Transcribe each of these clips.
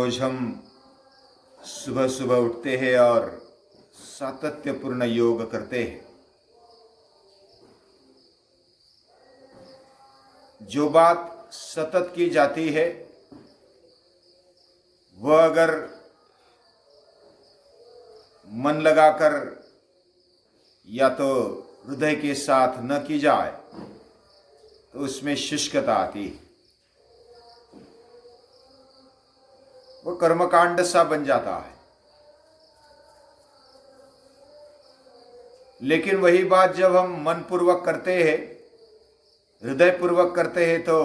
रोज हम सुबह सुबह उठते हैं और सातत्यपूर्ण योग करते हैं। जो बात सतत की जाती है वह अगर मन लगाकर या तो हृदय के साथ न की जाए तो उसमें शुष्कता आती है, वो कर्मकांड सा बन जाता है। लेकिन वही बात जब हम मन पूर्वक करते हैं, हृदय पूर्वक करते हैं, तो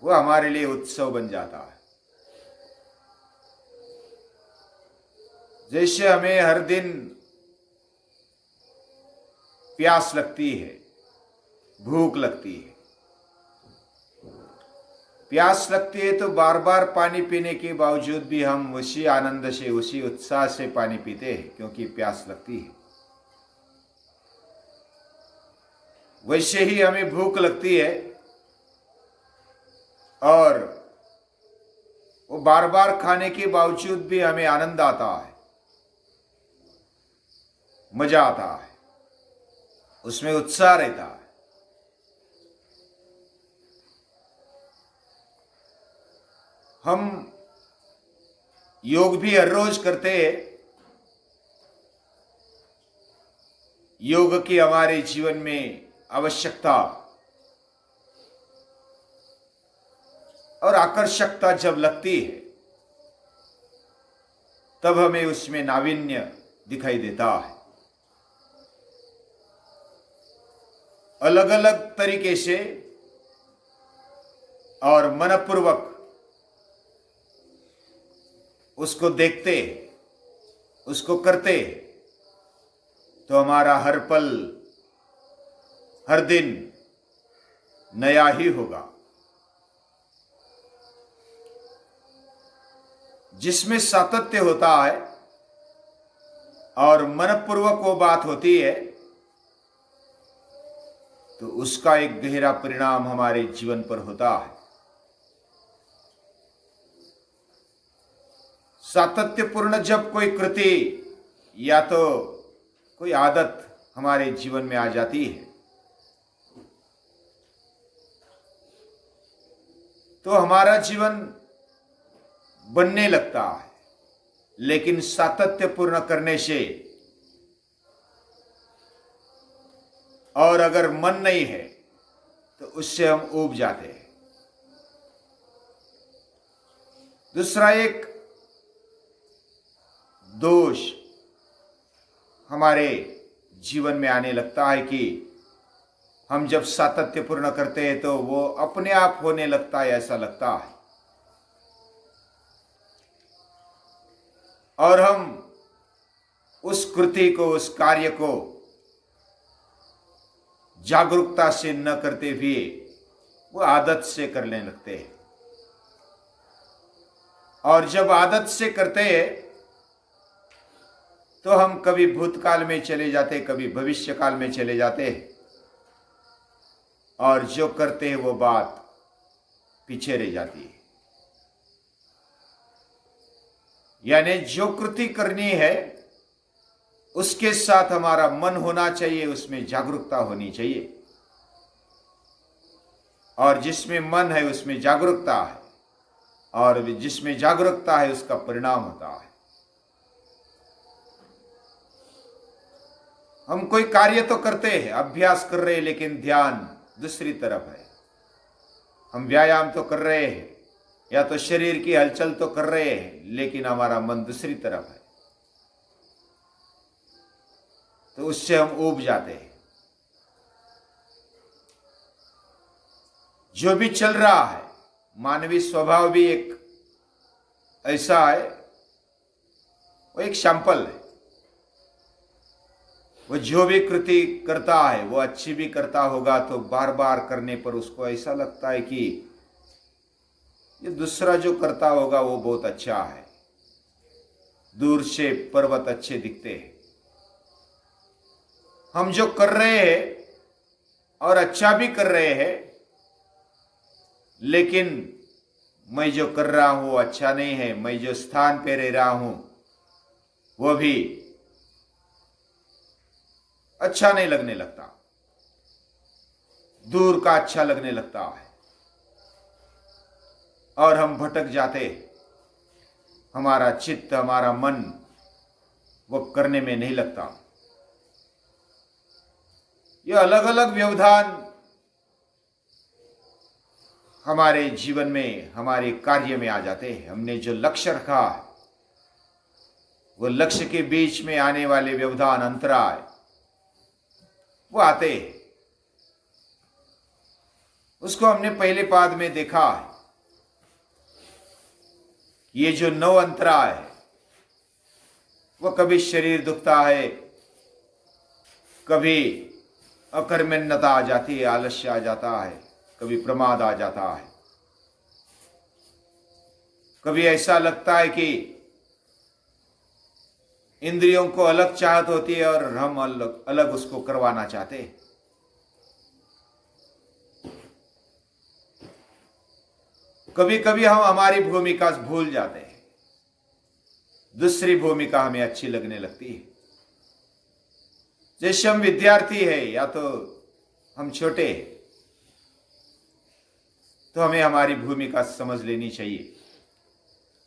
वह हमारे लिए उत्सव बन जाता है। जैसे हमें हर दिन प्यास लगती है, भूख लगती है। प्यास लगती है तो बार बार पानी पीने के बावजूद भी हम उसी आनंद से, उसी उत्साह से पानी पीते हैं, क्योंकि प्यास लगती है। वैसे ही हमें भूख लगती है और वो बार बार खाने के बावजूद भी हमें आनंद आता है, मजा आता है, उसमें उत्साह रहता है। हम योग भी हर रोज करते हैं। योग की हमारे जीवन में आवश्यकता और आकर्षकता जब लगती है तब हमें उसमें नावीन्य दिखाई देता है। अलग अलग तरीके से और मनपूर्वक उसको देखते, उसको करते, तो हमारा हर पल, हर दिन नया ही होगा। जिसमें सातत्य होता है और मनपूर्वक वो बात होती है तो उसका एक गहरा परिणाम हमारे जीवन पर होता है। सातत्यपूर्ण जब कोई कृति या तो कोई आदत हमारे जीवन में आ जाती है तो हमारा जीवन बनने लगता है। लेकिन सातत्यपूर्ण करने से और अगर मन नहीं है तो उससे हम ऊब जाते हैं। दूसरा एक दोष हमारे जीवन में आने लगता है कि हम जब सातत्यपूर्ण करते हैं तो वो अपने आप होने लगता है, ऐसा लगता है। और हम उस कृति को, उस कार्य को जागरूकता से न करते हुए वो आदत से करने लगते हैं। और जब आदत से करते हैं तो हम कभी भूतकाल में चले जाते, कभी भविष्य काल में चले जाते हैं और जो करते हैं वो बात पीछे रह जाती है। यानी जो कृति करनी है उसके साथ हमारा मन होना चाहिए, उसमें जागरूकता होनी चाहिए। और जिसमें मन है उसमें जागरूकता है, और जिसमें जागरूकता है उसका परिणाम होता है। हम कोई कार्य तो करते हैं, अभ्यास कर रहे हैं, लेकिन ध्यान दूसरी तरफ है। हम व्यायाम तो कर रहे हैं या तो शरीर की हलचल तो कर रहे हैं, लेकिन हमारा मन दूसरी तरफ है, तो उससे हम ऊब जाते हैं। जो भी चल रहा है, मानवीय स्वभाव भी एक ऐसा है, वो एक सैंपल है। वो जो भी कृति करता है वो अच्छी भी करता होगा तो बार बार करने पर उसको ऐसा लगता है कि ये दूसरा जो करता होगा वो बहुत अच्छा है। दूर से पर्वत अच्छे दिखते हैं। हम जो कर रहे हैं और अच्छा भी कर रहे हैं, लेकिन मैं जो कर रहा हूं वो अच्छा नहीं है, मैं जो स्थान पे रह रहा हूं वो भी अच्छा नहीं लगने लगता, दूर का अच्छा लगने लगता है और हम भटक जाते। हमारा चित्त, हमारा मन वो करने में नहीं लगता। ये अलग अलग व्यवधान हमारे जीवन में, हमारे कार्य में आ जाते हैं। हमने जो लक्ष्य रखा है वो लक्ष्य के बीच में आने वाले व्यवधान, अंतराय वो आते हैं। उसको हमने पहले पाद में देखा है। ये जो 9 अंतराय है वो कभी शरीर दुखता है, कभी अकर्मण्यता आ जाती है, आलस्य आ जाता है, कभी प्रमाद आ जाता है, कभी ऐसा लगता है कि इंद्रियों को अलग चाहत होती है और हम अलग अलग उसको करवाना चाहते हैं। कभी कभी हम हमारी भूमिका भूल जाते हैं, दूसरी भूमिका हमें अच्छी लगने लगती है। जैसे हम विद्यार्थी है या तो हम छोटे हैं, तो हमें हमारी भूमिका समझ लेनी चाहिए,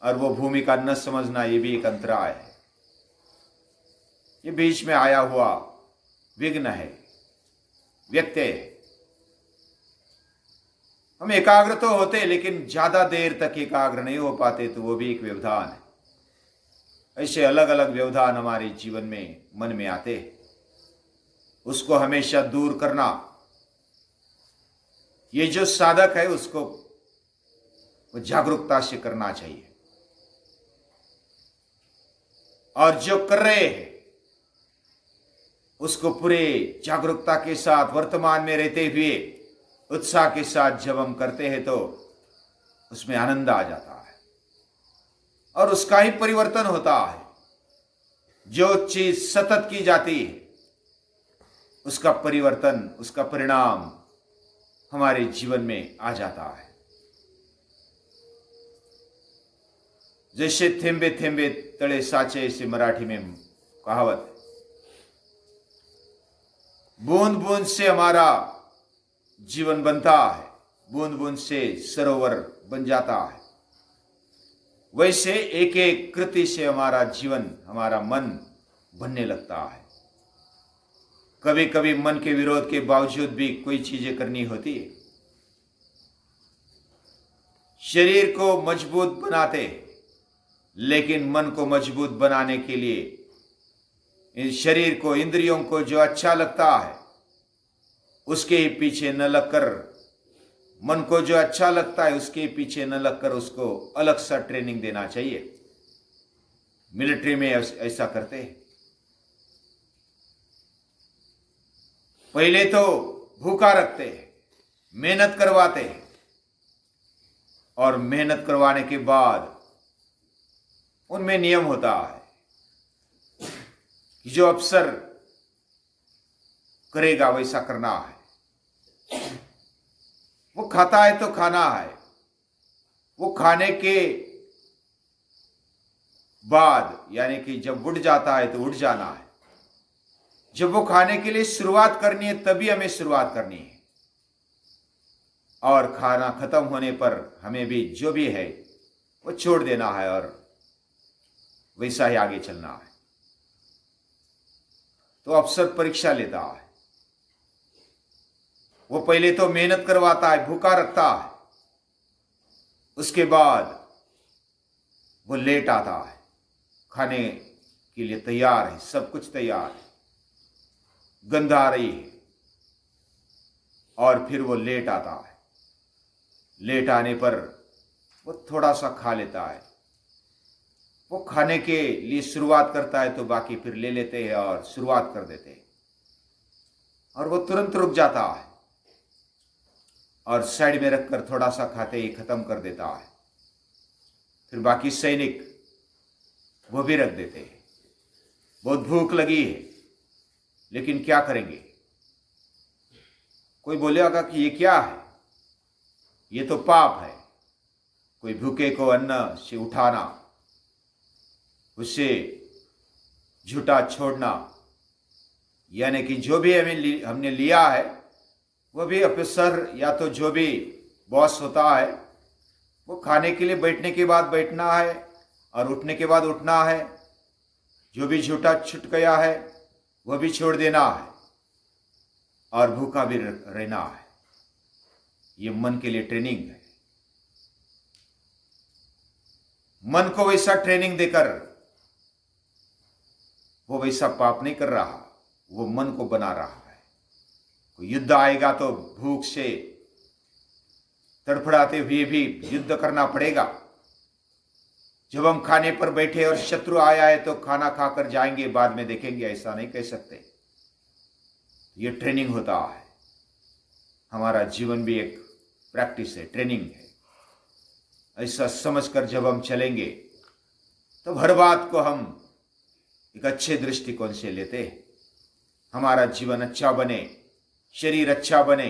और वो भूमिका न समझना ये भी एक अंतराय है। ये बीच में आया हुआ विघ्न है, व्यत्यय है। हम एकाग्र तो होते लेकिन ज्यादा देर तक एकाग्र नहीं हो पाते, तो वो भी एक व्यवधान है। ऐसे अलग अलग व्यवधान हमारे जीवन में, मन में आते, उसको हमेशा दूर करना, ये जो साधक है उसको वो जागरूकता से करना चाहिए। और जो कर रहे हैं उसको पूरे जागरूकता के साथ, वर्तमान में रहते हुए उत्साह के साथ जब हम करते हैं तो उसमें आनंद आ जाता है और उसका ही परिवर्तन होता है। जो चीज सतत की जाती है उसका परिवर्तन, उसका परिणाम हमारे जीवन में आ जाता है। जैसे थेंबे थेंबे तळे साचे, ऐसे मराठी में कहावत। बूंद बूंद से हमारा जीवन बनता है, बूंद बूंद से सरोवर बन जाता है। वैसे एक एक कृति से हमारा जीवन, हमारा मन बनने लगता है। कभी कभी मन के विरोध के बावजूद भी कोई चीजें करनी होती है। शरीर को मजबूत बनाते, लेकिन मन को मजबूत बनाने के लिए इस शरीर को, इंद्रियों को जो अच्छा लगता है उसके पीछे न लगकर, मन को जो अच्छा लगता है उसके पीछे न लगकर उसको अलग सा ट्रेनिंग देना चाहिए। मिलिट्री में ऐसा करते हैं। पहले तो भूखा रखते हैं, मेहनत करवाते हैं, और मेहनत करवाने के बाद उनमें नियम होता है कि जो अफसर करेगा वैसा करना है। वो खाता है तो खाना है, वो खाने के बाद यानी कि जब उठ जाता है तो उठ जाना है। जब वो खाने के लिए शुरुआत करनी है तभी हमें शुरुआत करनी है, और खाना खत्म होने पर हमें भी जो भी है वो छोड़ देना है और वैसा ही आगे चलना है। तो अफसर परीक्षा लेता है, वो पहले तो मेहनत करवाता है, भूखा रखता है, उसके बाद वो लेट आता है, खाने के लिए तैयार है, सब कुछ तैयार है, गंध आ रही है, और फिर वो लेट आता है। लेट आने पर वो थोड़ा सा खा लेता है। वो खाने के लिए शुरुआत करता है तो बाकी फिर ले लेते हैं और शुरुआत कर देते हैं, और वो तुरंत रुक जाता है और साइड में रखकर थोड़ा सा खाते ही खत्म कर देता है। फिर बाकी सैनिक वो भी रख देते हैं। बहुत भूख लगी है लेकिन क्या करेंगे। कोई बोलेगा कि ये क्या है, ये तो पाप है। कोई भूखे को अन्न से उठाना, उसे झूठा छोड़ना, यानी कि जो भी हमने लिया है वो भी ऑफिसर या तो जो भी बॉस होता है वो खाने के लिए बैठने के बाद बैठना है और उठने के बाद उठना है। जो भी झूठा छूट गया है वह भी छोड़ देना है और भूखा भी रहना है। ये मन के लिए ट्रेनिंग है। मन को वैसा ट्रेनिंग देकर वो वैसा पाप नहीं कर रहा, वो मन को बना रहा है। कोई युद्ध आएगा तो भूख से तड़फड़ाते हुए भी युद्ध करना पड़ेगा। जब हम खाने पर बैठे और शत्रु आया है तो खाना खाकर जाएंगे, बाद में देखेंगे, ऐसा नहीं कह सकते। ये ट्रेनिंग होता है। हमारा जीवन भी एक प्रैक्टिस है, ट्रेनिंग है। ऐसा समझकर जब हम चलेंगे तो हर बात को हम एक अच्छे दृष्टिकोण से लेते हैं। हमारा जीवन अच्छा बने, शरीर अच्छा बने,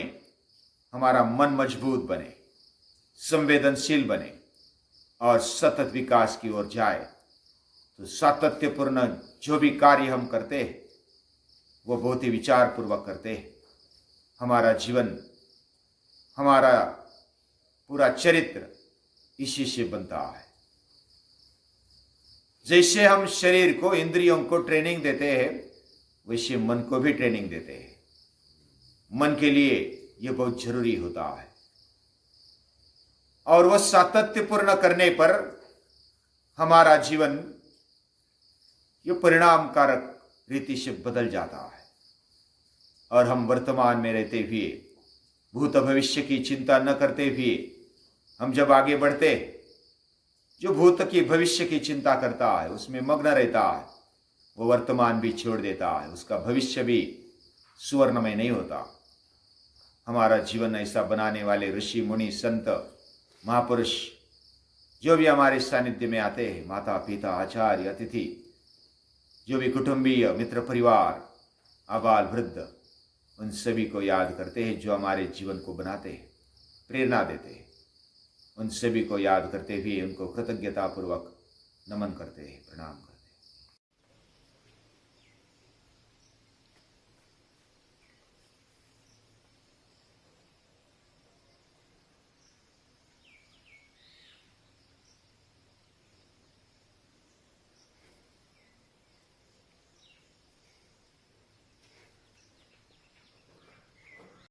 हमारा मन मजबूत बने, संवेदनशील बने और सतत विकास की ओर जाए। तो सातत्यपूर्ण जो भी कार्य हम करते हैं वो बहुत ही विचार पूर्वक करते हैं। हमारा जीवन, हमारा पूरा चरित्र इसी से बनता है। जैसे हम शरीर को, इंद्रियों को ट्रेनिंग देते हैं, वैसे मन को भी ट्रेनिंग देते हैं। मन के लिए यह बहुत जरूरी होता है और वह सातत्यपूर्ण करने पर हमारा जीवन ये परिणामकारक रीति से बदल जाता है और हम वर्तमान में रहते हुए, भूत भविष्य की चिंता न करते हुए हम जब आगे बढ़ते, जो भूत की भविष्य की चिंता करता है उसमें मग्न रहता है, वो वर्तमान भी छोड़ देता है, उसका भविष्य भी सुवर्णमय नहीं होता। हमारा जीवन ऐसा बनाने वाले ऋषि मुनि संत महापुरुष जो भी हमारे सानिध्य में आते हैं, माता पिता आचार्य अतिथि, जो भी कुटुंबीय मित्र परिवार आबाल वृद्ध, उन सभी को याद करते हैं जो हमारे जीवन को बनाते हैं, प्रेरणा देते हैं। उन सभी को याद करते हुए उनको कृतज्ञतापूर्वक नमन करते हैं, प्रणाम करते हैं।